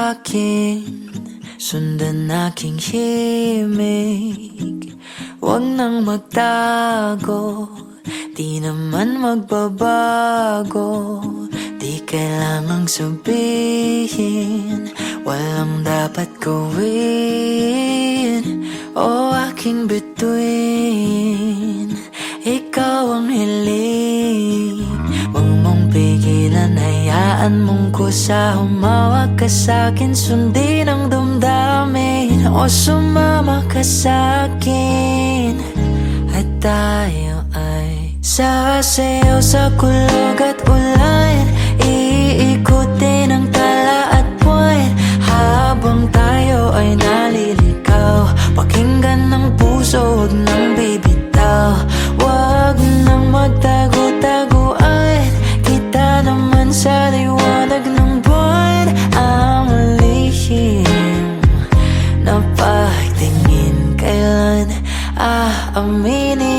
sa'kin, sundan aking himig. Huwag nang magtago, di naman magbabago. Di kailangang sabihin, walang dapat gawin. O aking bituin, ikaw ang hiling. Huwag mong pigilan, hayaan mong kusa. Humawak ka sa'kin, sundin ang damdamin. O sumama ka sa'kin, at tayo ay sasayaw sa kulog at ulan. Iikutin ang tala at buwan, habang tayo ay naliligaw. Pakinggan ng puso, huwag nang bibitaw. Huwag nang magtago-taguan, kita naman sa liwanag ng buwan. Ang lihim na pagtingin, kailan aaminin?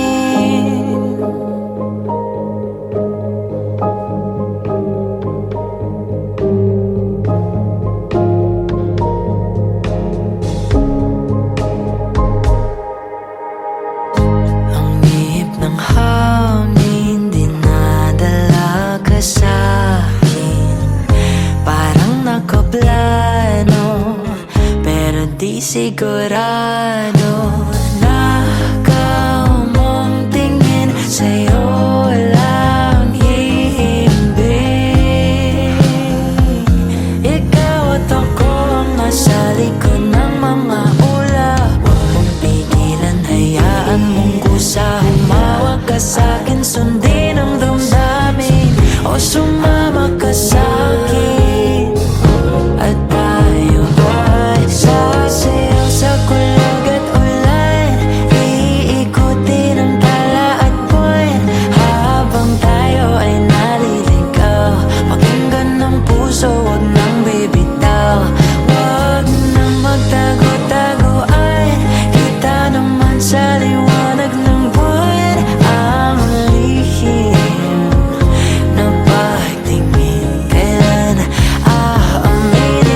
Di sigurado, nakaw mong tingin, sa'yo lang hihimbing. Ikaw at ako ang nasa likod ng mga ulap. Huwag mong pigilan, hayaan mong kusa. Humawak ka sa'kin, sundin ang damdamin. O sumama ka sa'kin, at tayo ay sasayaw sa kulog at ulan. Iikutin ang tala at buwan, habang tayo ay naliligaw. Pakinggan ng puso, huwag nang bibitaw. Huwag nang magtago-taguan, kita naman sa liwanag ng buwan. Ang lihim na pagtingin, kailan aaminin?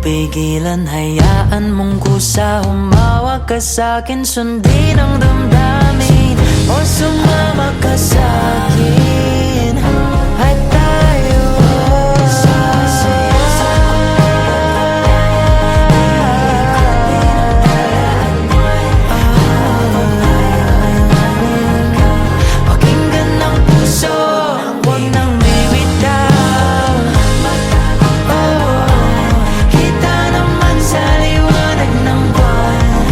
Pigilan, hayaan mong kusa. Humawak ka sa'kin, sundin ang damdamin. O sumama ka sa'kin, at tayo sasayaw sa pakinggan ng puso, huwag nang bibitaw. Sa liwanag ng buwan,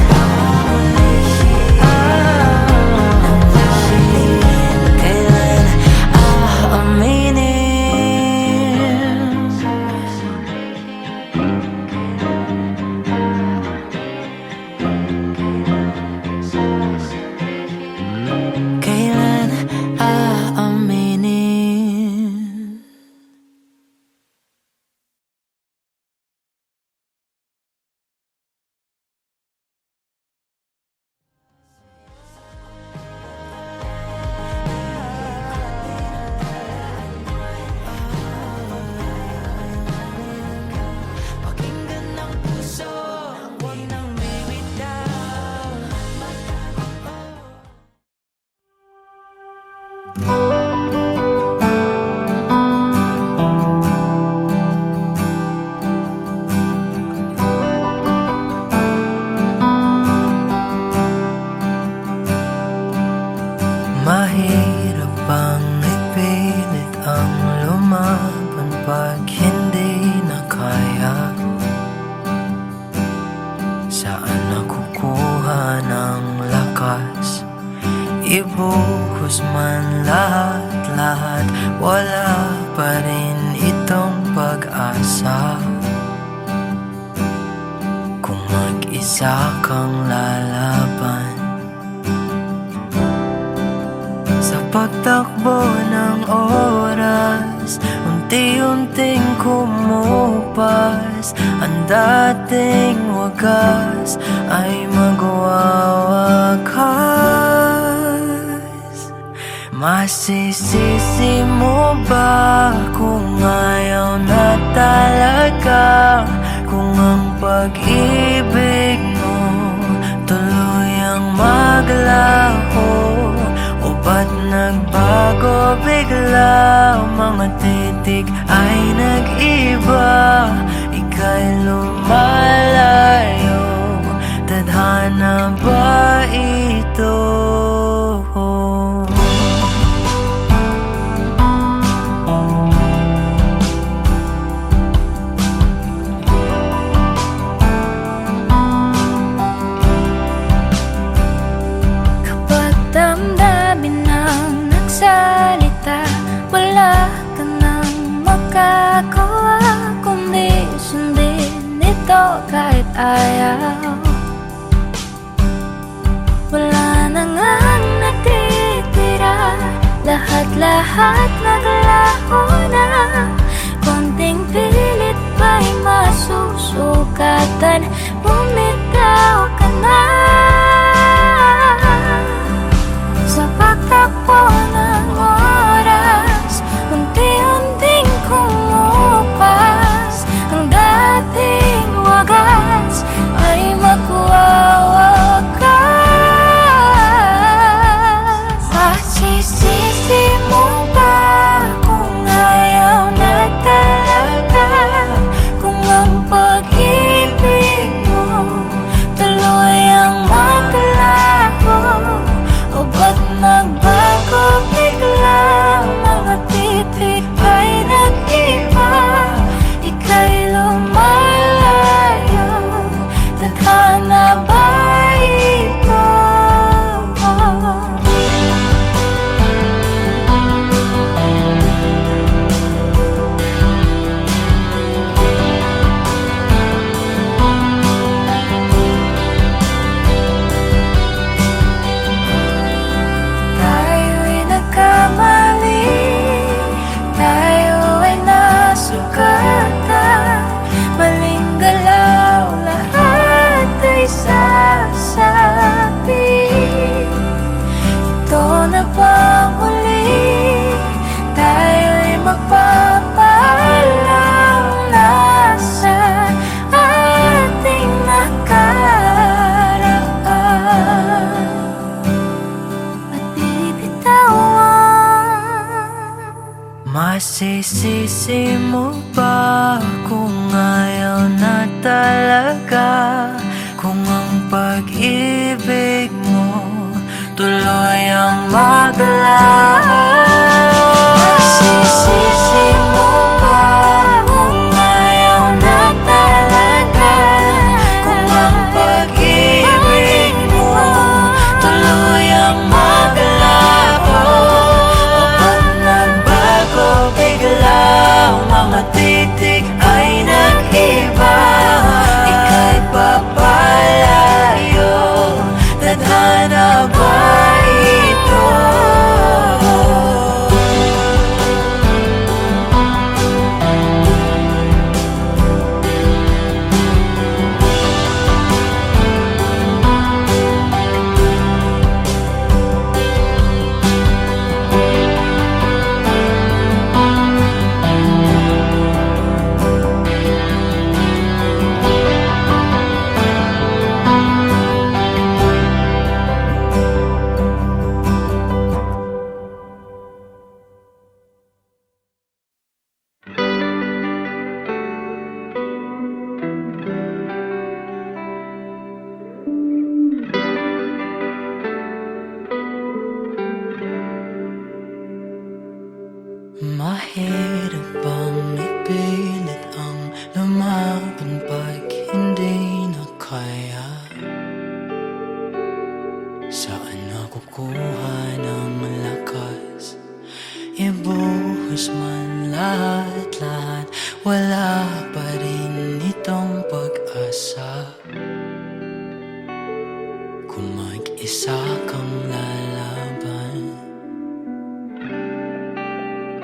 kailan aaminin? Kailan aaminin? Pakinggan ng puso, huwag nang bibitaw. Mahirap bang ipilit ang lumaban pag hindi na kaya? Saan nakukuha ng lakas? Ibuhos man lahat-lahat, wala pa rin itong pag-asa. Kung mag-isa kang lalaban. Sa pagtakbo ng oras, unti-unting kumupas. Ang dating wagas ay magwawakas. Masisisi mo ba kung ayaw na talaga? Kung ang pag-ibig mo tuluyang maglaho, o ba't nagbago bigla? Mga titik ay nag-iba, ika'y lumalayo. Tadhana ba ito? Kapag damdamin ang nagsalita, wala ka nang makagawa kundi sundin ito kahit ayaw. Wala na ngang natitira, lahat-lahat naglaho na. Konting pilit ba'y masusukatan? Bumitaw ka na. Sa pagtakbo ng oras, unti-unting kumupas. Ang dating wagas ay magwawakas. Masisisi mo ba kung ayaw na talaga? Kung ang pag-ibig mo tuluyang maglaho, o ba't nagbago bigla? Mga titik ay nag-iba, ika'y lumalayo. Tadhana ba ito? Tayo'y nagkamali, tayo ay nasugatan. Maling galaw, lahat ay sasabi. Ito na bang huli? Tayo'y magpapaalam na sa ating nakaraan at bibitawan. Masisisi mo ba kung ayaw na talaga? Kung ang pag-ibig mo tuluyang maglaho? Masisisi mo ba kung ayaw na talaga? Kung ang pag-ibig mo tuluyang maglaho, o ba't nagbago bigla? Mga titik ay nag-iba, ika'y papalayo. Tadhana ba ito? Mahirap bang ipilit ang lumaban pag hindi na kaya? Saan nakukuha ng lakas? Ibuhos man lahat-lahat, wala pa rin itong pag-asa. isa kang lalaban.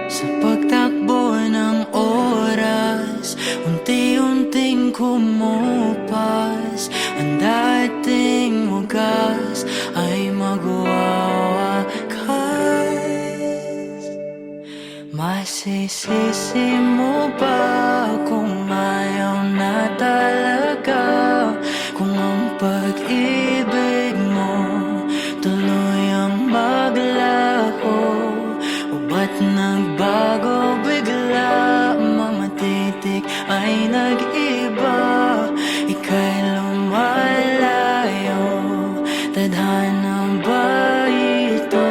Sa pagtakbo ng oras, unti-unting kumupas. Ang dating wagas ay magwawakas. Masisisi mo ba kung ayaw na talaga? Kung ang pag-ibig mo tuluyang maglaho, o ba't nagbago bigla? Mga titik ay nag-iba, ika'y lumalayo. Tadhana ba ito?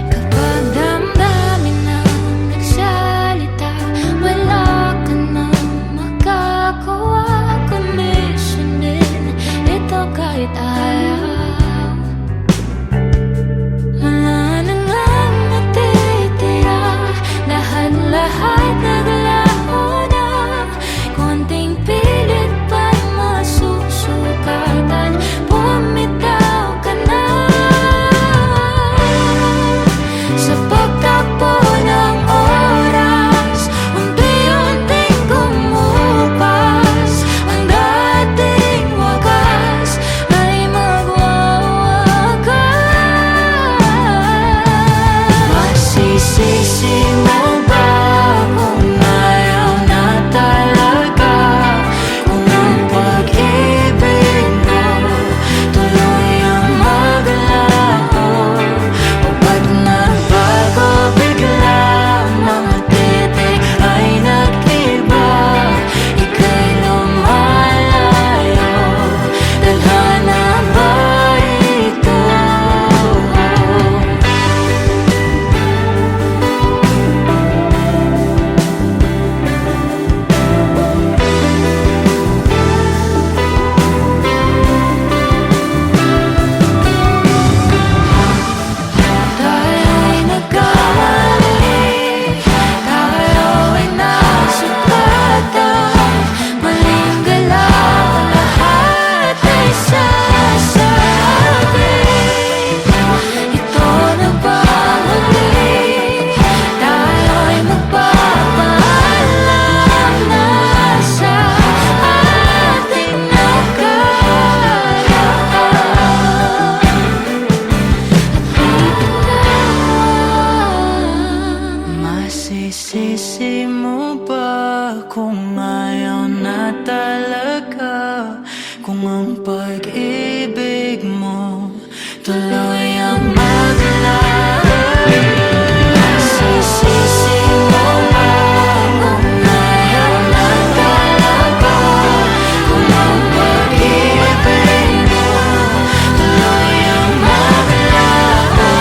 Kapag damdamin ang nagsalita, wala ka nang makagawa kundi sundin ito kahit ayaw. Wala na ngang natitira, lahat-lahat naglaho na. Konting pilit pa'y masusukatan, bumitaw ka na. Sa pagtakbo ng oras, unti-unting kumupas. Ang dating wagas ay magwawakas. Masisisi mo ba kung ayaw na talaga? Kung ang pag-ibig mo tuluyang maglaho, o ba't nagbago bigla? Mga titik ay nag-iba, ika'y lumalayo. Tadhana ba ito? Tayo'y nagkamali, tayo'y nasugatan. Maling galaw, lahat ay sasabi. Ito na ba muli? Tayo'y magpapaalam na sa ating nakaraan. Masisisi mo ba kung ayaw na talaga? Kung ang pag-ibig mo tuluyang maglaho. Masisisi mo ba kung ayaw na talaga? Kung ang pag-ibig mo tuluyang maglaho,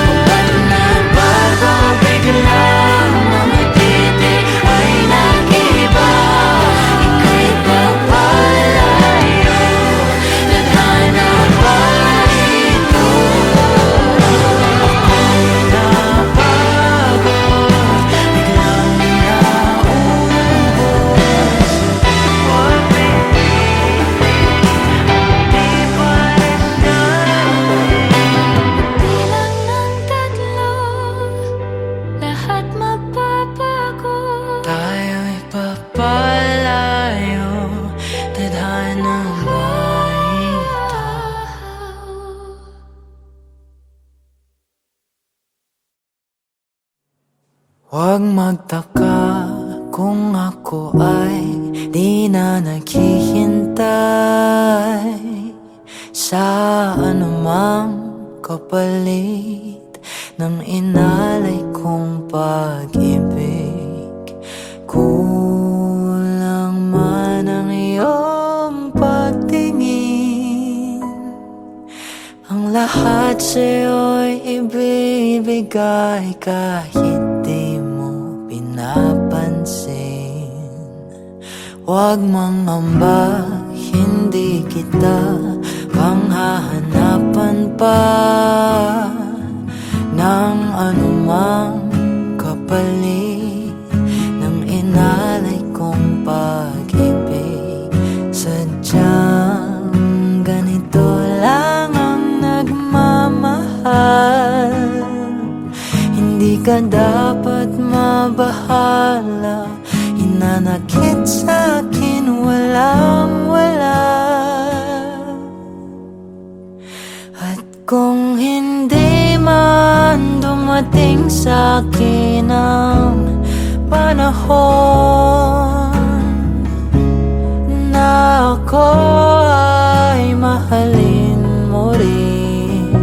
o ba't nagbago bigla? Mga titik ay nag-iba, ika'y papalayo. Tadhana ba ito? Ako'y napagod, biglang naubos. Huwag pinitin ang di pares natin. Bilang ng tatlo, lahat magbabago. Tayo'y papalayo. Tadhana ba ito? Huwag magtaka kung ako ay di na naghihintay sa anumang kapalit ng inalay kong pag-ibig. Kulang man ang iyong pagtingin, ang lahat sa'yo'y ibibigay kahit di mo pinapansin. Huwag mangamba, hindi kita kang hahanapan pa ng anumang kapalit ng inalay kong pag-ibig. Sadyang ganito lang ang nagmamahal. Hindi ka dapat mabahala, hinanakit sa'kin walang-wala. At kung hindi man dumating sa'kin ang panahon na ako ay mahalin mo rin,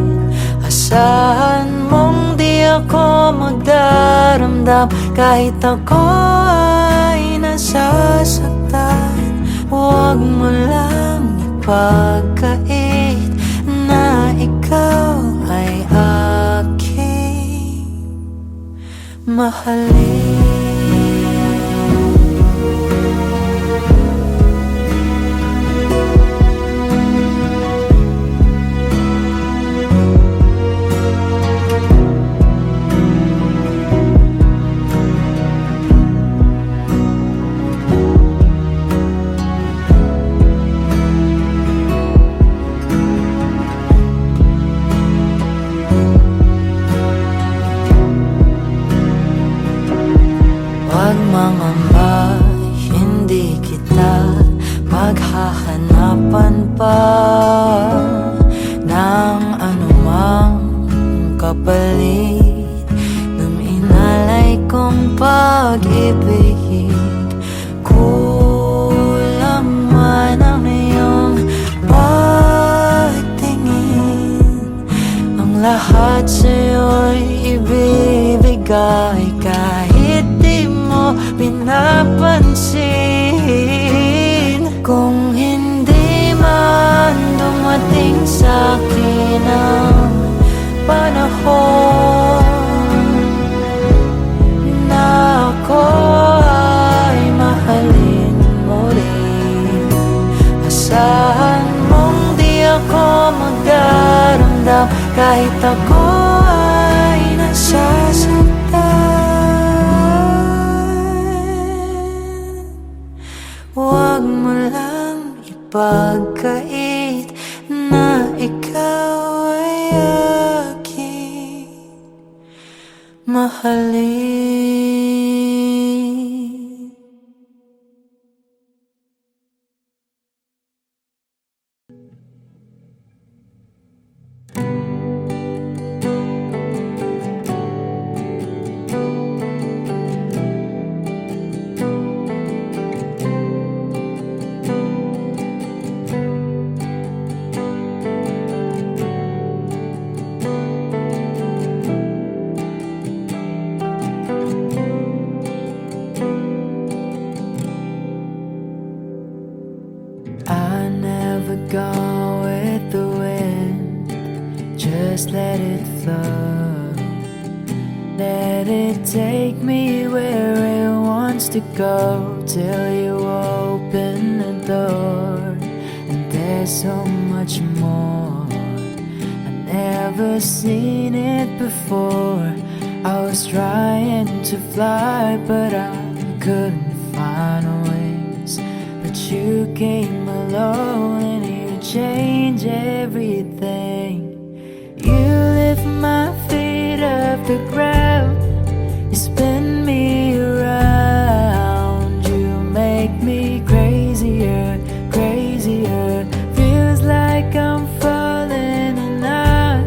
asahan mong di ako magdaramdam kahit ako ay nasasaktan. Huwag mo lang ipagkait na ikaw ay aking mahalin. Huwag mangamba, hindi kita paghahanapan pa ng anumang kapalit ng inalay kong pag-ibig. Kulang man ang iyong pagtingin, ang lahat sa'yo'y ibibigay kahit di mo pinapansin. Kung hindi man dumating sa'kin ang panahon na ako ay mahalin mo rin, asahan mong di ako magdaramdam kahit ako ay nasasaktan. Huwag mo lang ipagkait na ikaw ay aking mahalin. I never go with the wind, just let it flow. Let it take me where it wants to go till you open the door. And there's so much more, I've never seen it before. I was trying to fly but I couldn't find ways, but you came along and you changed everything. You lift my feet off the ground, you spin me around, you make me crazier, crazier. Feels like I'm falling and I'm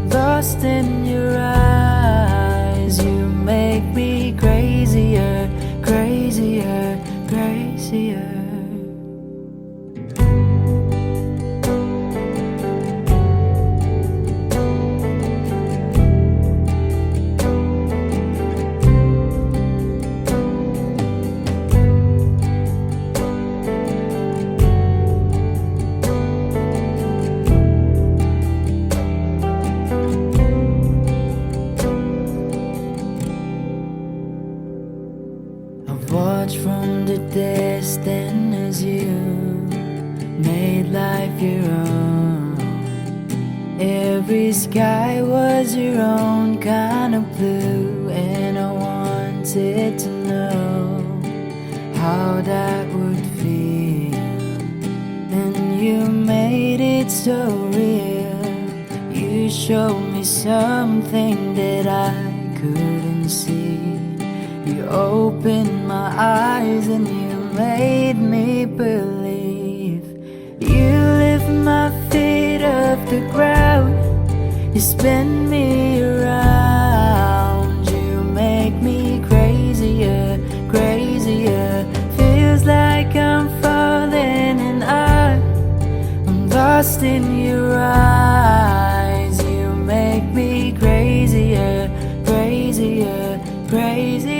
lost in your eyes. You make me crazier, crazier, crazier. Watch from the distance every sky was your own kind of blue, and I wanted to know how that would feel. And you made it so real. You showed me something that I couldn't see. You opened my eyes and you made me believe. You lift my feet off the ground. You spin me around. You make me crazier, crazier. Feels like I'm falling and I'm lost in your eyes. You make me crazier, crazier, crazier.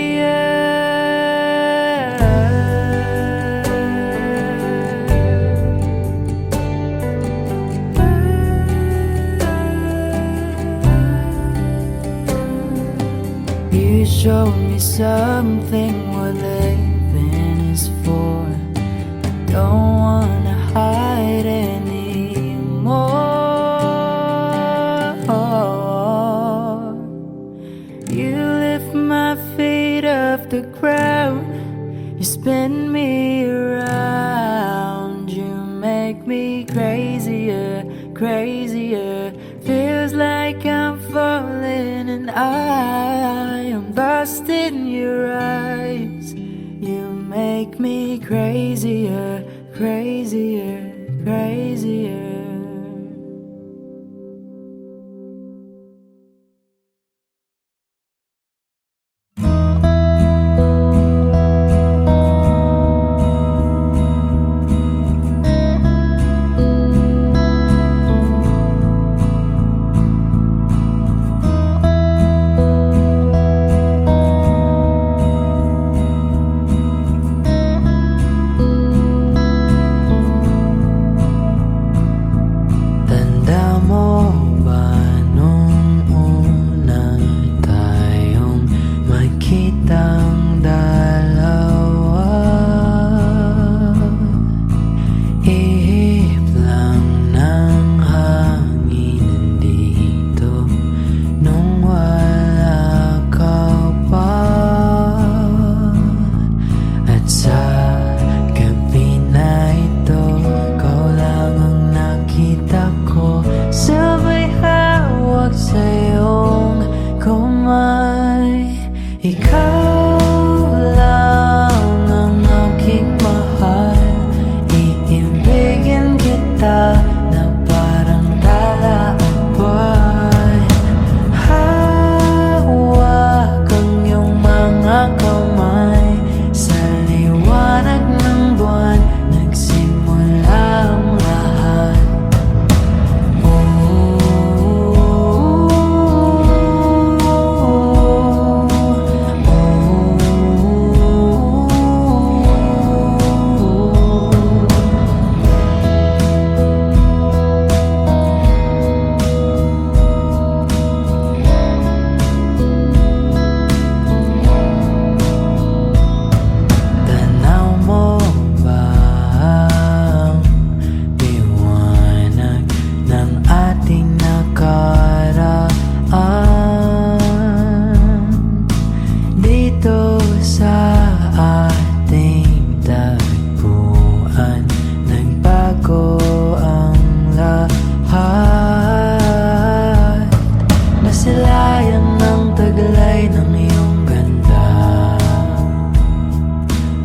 You showed me something what living is for. I don't wanna hide anymore. You lift my feet off the ground. You spin me around. You make me crazier, crazier. Feels like I'm falling and I am lost in your eyes. You make me crazier, crazier, crazier.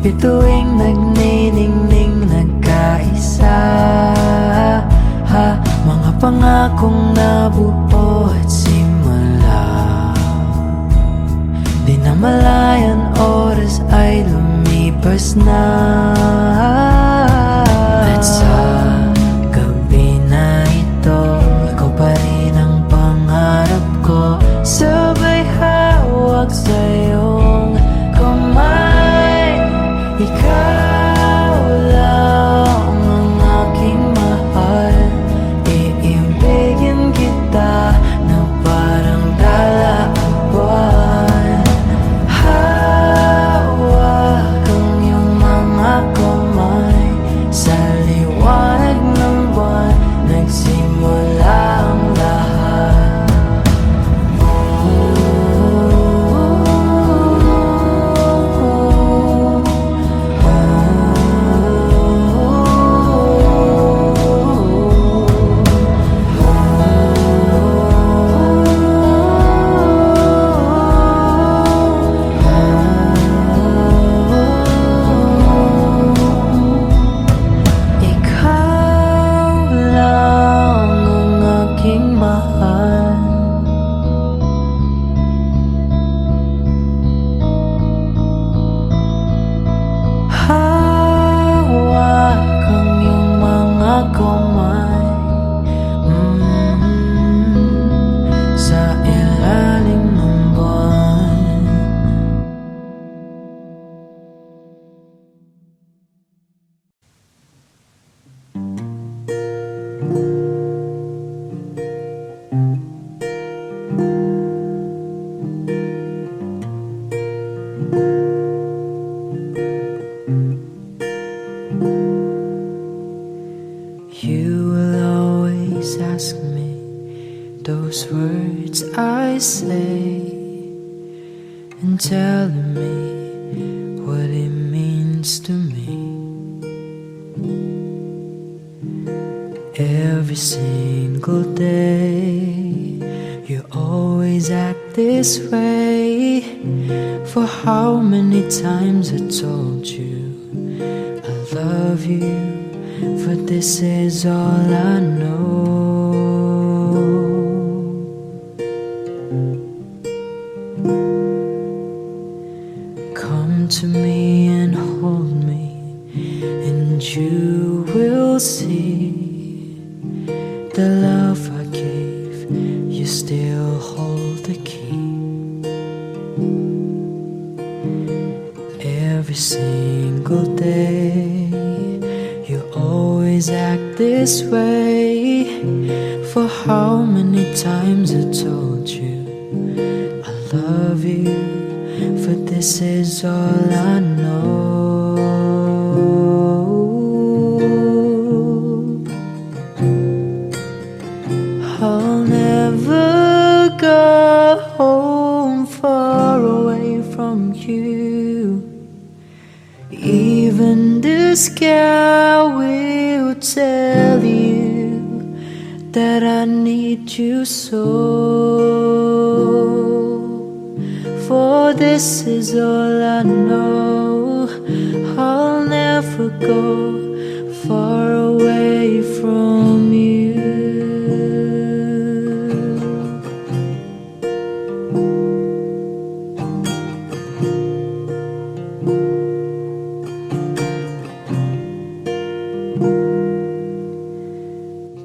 Bituing nagniningning nagkaisa, mga pangakong nabuo at simula. Di na malayan oras ay lumipas na. At sa gabi na ito, ikaw pa rin ang pangarap ko. Sabay hawak sa iyong kamay. Ikaw lang ang aking mahal. Iibigin kita na parang dalawan. Hawak ang iyong mga kamay. words I say and telling me what it means to me. Every single day you always act this way. For how many times I told you I love you, for this is all I know. Come to me and hold me, and you will see the love I gave, you still hold the key. Every single day you always act this way. For how many times I told you I love you, for this is all I know. I'll never go home far away from you. Even the sky will tell you that I need you so. For this is all I know. I'll never go far away from you.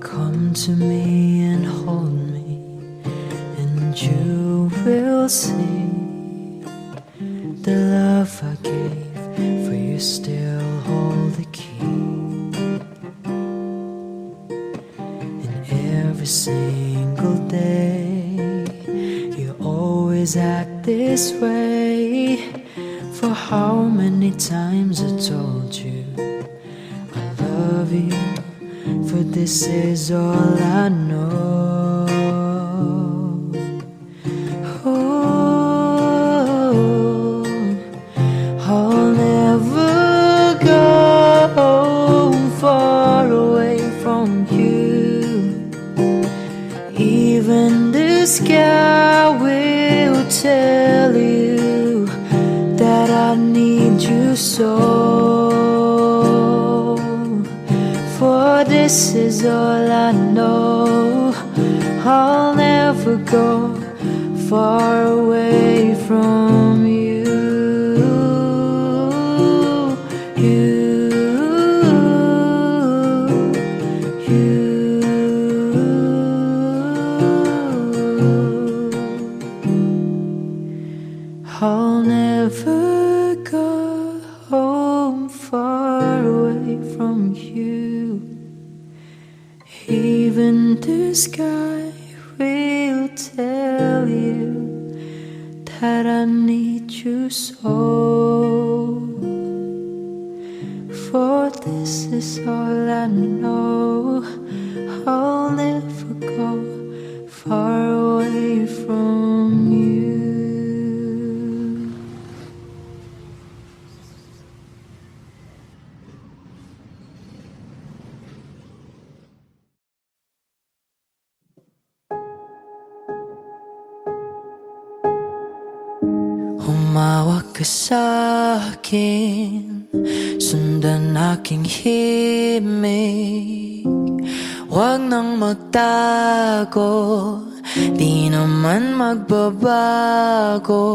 Come to me and hold me, and you will see the love I gave, for you still hold the key. And every single day you always act this way. For how many times I told you I love you, for this is all I know. Oh, I'll never go far away from you. Even the sky will tell you that I need you so. For this is all I know. I'll never go far away from you. I'll never go home far away from you. Even the sky will tell you that I need you so. For this is all I know. I'll never go far away from you. Humawak ka sa'kin, sundan aking himig. Huwag nang magtago, di naman magbabago.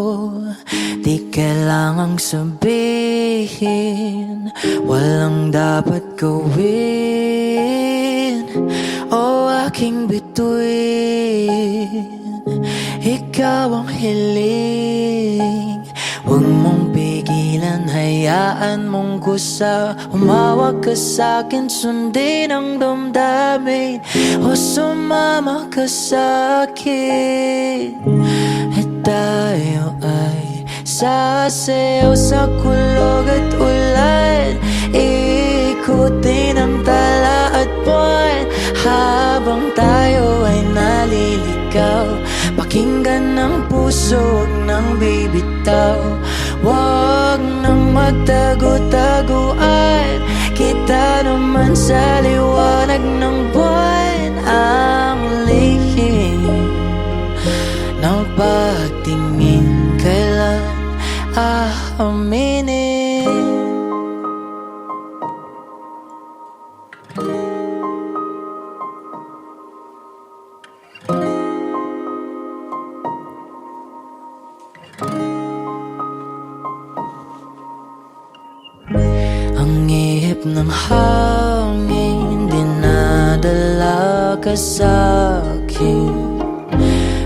Di kailangang sabihin, walang dapat gawin. O aking bituin, ikaw ang hiling. Huwag mong pigilan, hayaan mong kusa. Humawak ka sa'kin, sundin ang damdamin, o sumama ka sa'kin. At tayo ay sasayaw sa kulog at ulan, ikutin ang tala at buwan, habang tayo ay naliligaw. Pakinggan ng puso, huwag nang bibitaw. Huwag nang magtago-taguan. Kita naman sa liwanag ng buwan. Ang lihim ng pagtingin, kailan aaminin? Ang ihip ng hangin, dinadala ka sa'kin.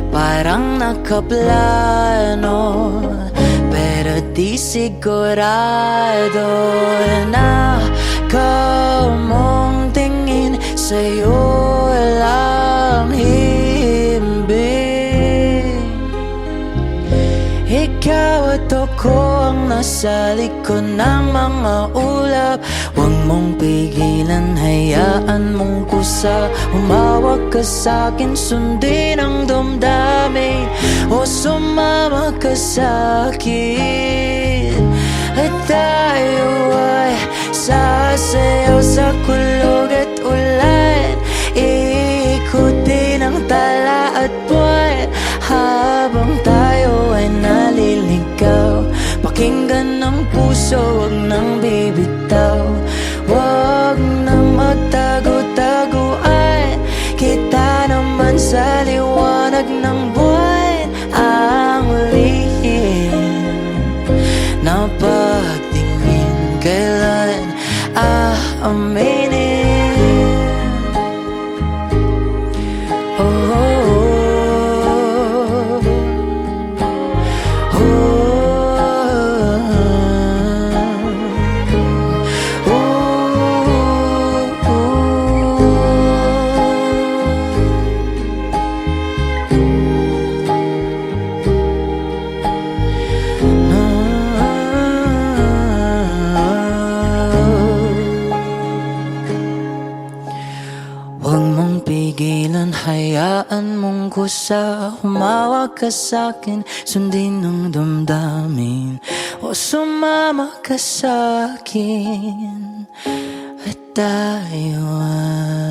Parang nakaplano, pero di sigurado na kamong tingin sa'yo lang himbing. Ikaw at ako ang nasa likod ng mga ulap. Huwag mong pigilan, hayaan mong kusa. Humawak ka sa'kin, sundin ang damdamin, o sumama ka sa'kin. At tayo ay sasayaw sa kulog at ulan. Iikutin ang tala at buwan habang tayo ay naliligaw. Pakinggan ng puso, huwag nang bibitaw. Huwag nang magtago-taguan. Kita naman sa liwanag ng buwan. Ang lihim na pagtingin, kailan aaminin? Oh, oh, oh, huwag mong pigilan, hayaan mong kusa. Humawak ka sa'kin, sundin ang damdamin, o sumama ka sa'kin. At tayo ay